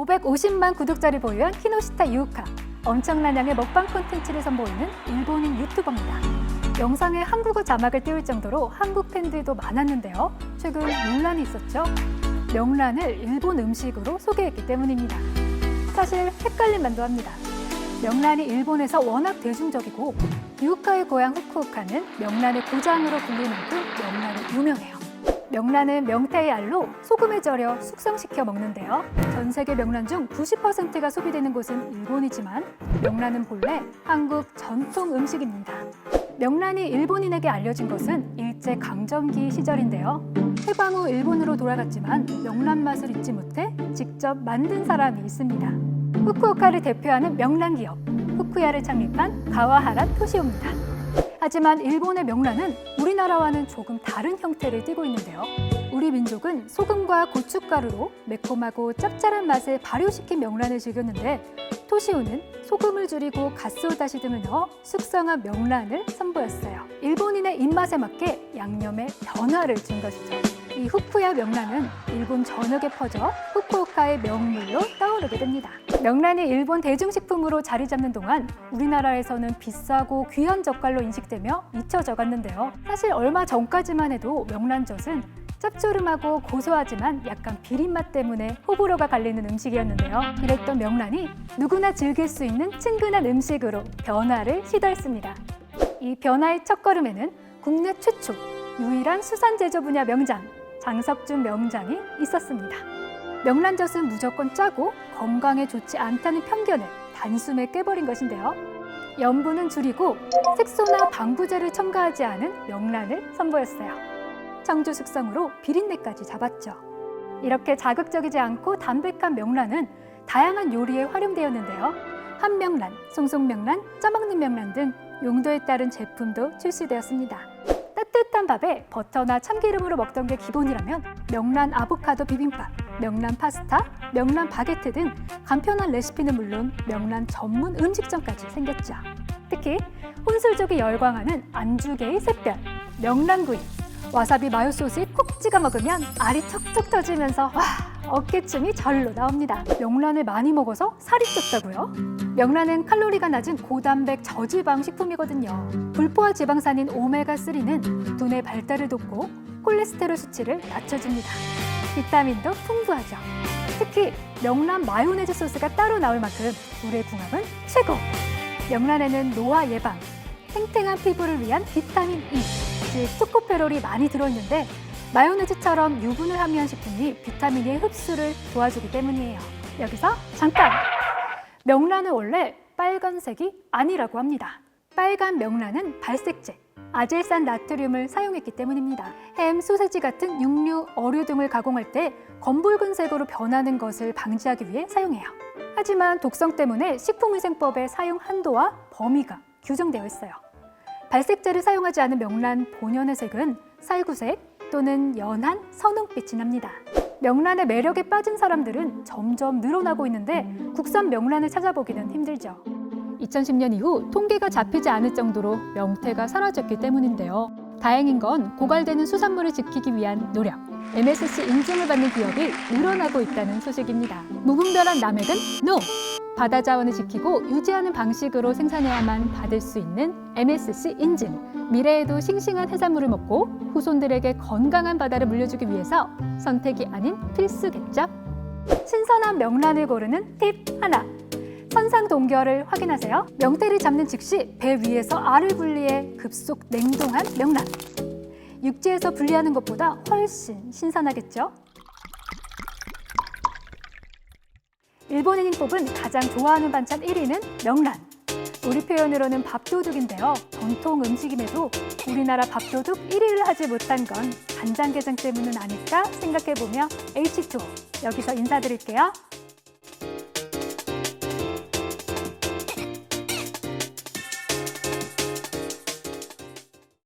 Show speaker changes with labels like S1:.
S1: 550만 구독자를 보유한 키노시타 유우카. 엄청난 양의 먹방 콘텐츠를 선보이는 일본인 유튜버입니다. 영상에 한국어 자막을 띄울 정도로 한국 팬들도 많았는데요. 최근 논란이 있었죠. 명란을 일본 음식으로 소개했기 때문입니다. 사실 헷갈릴 만도 합니다. 명란이 일본에서 워낙 대중적이고 유우카의 고향 후쿠오카는 명란의 고장으로 불릴 만큼 명란이 유명해요. 명란은 명태의 알로 소금에 절여 숙성시켜 먹는데요. 전 세계 명란 중 90%가 소비되는 곳은 일본이지만 명란은 본래 한국 전통 음식입니다. 명란이 일본인에게 알려진 것은 일제강점기 시절인데요. 해방 후 일본으로 돌아갔지만 명란 맛을 잊지 못해 직접 만든 사람이 있습니다. 후쿠오카를 대표하는 명란 기업, 후쿠야를 창립한 가와하라 토시오입니다. 하지만 일본의 명란은 우리나라와는 조금 다른 형태를 띠고 있는데요. 우리 민족은 소금과 고춧가루로 매콤하고 짭짤한 맛을 발효시킨 명란을 즐겼는데 토시오는 소금을 줄이고 가스오다시 등을 넣어 숙성한 명란을 선보였어요. 일본인의 입맛에 맞게 양념에 변화를 준 것이죠. 이 후쿠야 명란은 일본 전역에 퍼져 후쿠오카의 명물로 떠오르게 됩니다. 명란이 일본 대중식품으로 자리 잡는 동안 우리나라에서는 비싸고 귀한 젓갈로 인식되며 잊혀져 갔는데요. 사실 얼마 전까지만 해도 명란젓은 짭조름하고 고소하지만 약간 비린 맛 때문에 호불호가 갈리는 음식이었는데요. 이랬던 명란이 누구나 즐길 수 있는 친근한 음식으로 변화를 시도했습니다. 이 변화의 첫걸음에는 국내 최초 유일한 수산 제조 분야 명장 장석준 명장이 있었습니다. 명란젓은 무조건 짜고 건강에 좋지 않다는 편견을 단숨에 깨버린 것인데요. 염분은 줄이고 색소나 방부제를 첨가하지 않은 명란을 선보였어요. 청주 숙성으로 비린내까지 잡았죠. 이렇게 자극적이지 않고 담백한 명란은 다양한 요리에 활용되었는데요. 한명란, 송송명란, 쪄먹는 명란 등 용도에 따른 제품도 출시되었습니다. 따뜻한 밥에 버터나 참기름으로 먹던 게 기본이라면 명란 아보카도 비빔밥, 명란 파스타, 명란 바게트 등 간편한 레시피는 물론 명란 전문 음식점까지 생겼죠. 특히 혼술족이 열광하는 안주계의 샛별, 명란구이, 와사비 마요 소스에 콕 찍어 먹으면 알이 척척 터지면서 와, 어깨춤이 절로 나옵니다. 명란을 많이 먹어서 살이 쪘다고요? 명란은 칼로리가 낮은 고단백 저지방 식품이거든요. 불포화 지방산인 오메가3는 두뇌 발달을 돕고 콜레스테롤 수치를 낮춰줍니다. 비타민도 풍부하죠. 특히 명란 마요네즈 소스가 따로 나올 만큼 우리의 궁합은 최고! 명란에는 노화 예방, 탱탱한 피부를 위한 비타민 E, 즉 토코페롤이 많이 들어있는데 마요네즈처럼 유분을 함유한 식품이 비타민 E의 흡수를 도와주기 때문이에요. 여기서 잠깐! 명란은 원래 빨간색이 아니라고 합니다. 빨간 명란은 발색제, 아질산 나트륨을 사용했기 때문입니다. 햄, 소세지 같은 육류, 어류 등을 가공할 때 검붉은색으로 변하는 것을 방지하기 위해 사용해요. 하지만 독성 때문에 식품위생법의 사용 한도와 범위가 규정되어 있어요. 발색제를 사용하지 않은 명란 본연의 색은 살구색 또는 연한 선홍빛이 납니다. 명란의 매력에 빠진 사람들은 점점 늘어나고 있는데 국산 명란을 찾아보기는 힘들죠. 2010년 이후 통계가 잡히지 않을 정도로 명태가 사라졌기 때문인데요. 다행인 건 고갈되는 수산물을 지키기 위한 노력, MSC 인증을 받는 기업이 늘어나고 있다는 소식입니다. 무분별한 남획은 NO! 바다 자원을 지키고 유지하는 방식으로 생산해야만 받을 수 있는 MSC 인증. 미래에도 싱싱한 해산물을 먹고 후손들에게 건강한 바다를 물려주기 위해서 선택이 아닌 필수겠죠? 신선한 명란을 고르는 팁 하나. 선상 동결을 확인하세요. 명태를 잡는 즉시 배 위에서 알을 분리해 급속 냉동한 명란. 육지에서 분리하는 것보다 훨씬 신선하겠죠? 일본인이 뽑은 가장 좋아하는 반찬 1위는 명란. 우리 표현으로는 밥도둑인데요. 전통 음식임에도 우리나라 밥도둑 1위를 하지 못한 건 간장게장 때문은 아닐까 생각해보며 H2O 여기서 인사드릴게요.